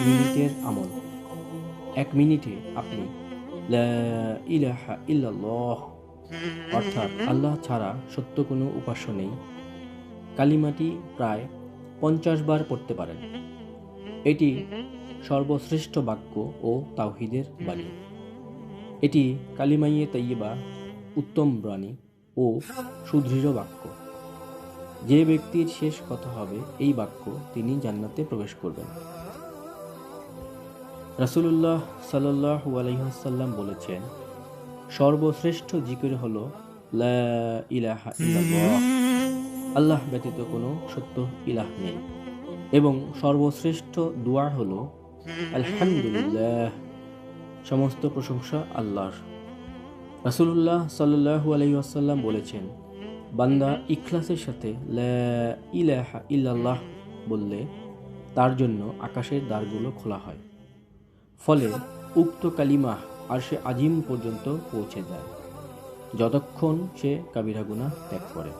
মিনিটের আমল। 1 মিনিটে আপনি লা ইলাহা ইল্লাল্লাহ, অর্থাৎ আল্লাহ ছাড়া সত্য কোনো উপাস্য নেই, কালিমাটি প্রায় 50 বার পড়তে পারেন। এটি সর্বশ্রেষ্ঠ বাক্য ও তাওহীদের বাণী। এটি কালিমায়ে তাইয়্যিবা, উত্তম বাণী ও সুদৃঢ় বাক্য। যে ব্যক্তির শেষ কথা হবে এই বাক্য, তিনি জান্নাতে প্রবেশ করবেন। রাসূলুল্লাহ সাল্লাল্লাহু আলাইহি ওয়াসাল্লাম বলেছেন, সর্বশ্রেষ্ঠ জিকির হলো লা ইলাহা ইল্লাল্লাহ, আল্লাহ ব্যতীত কোনো সত্য ইলাহ নেই, এবং সর্বশ্রেষ্ঠ দোয়া হলো আলহামদুলিল্লাহ, সমস্ত প্রশংসা আল্লাহর। রাসূলুল্লাহ সাল্লাল্লাহু আলাইহি ওয়াসাল্লাম বলেছেন, বান্দা ইখলাসের সাথে লা ইলাহা ইল্লাল্লাহ বললে তার জন্য আকাশের দ্বারগুলো খোলা হয়, ফলে উক্ত কালিমা আরশে আজিম পর্যন্ত পৌঁছে যায়, যতক্ষণ সে কাবিরা গুনাহ ত্যাগ করে।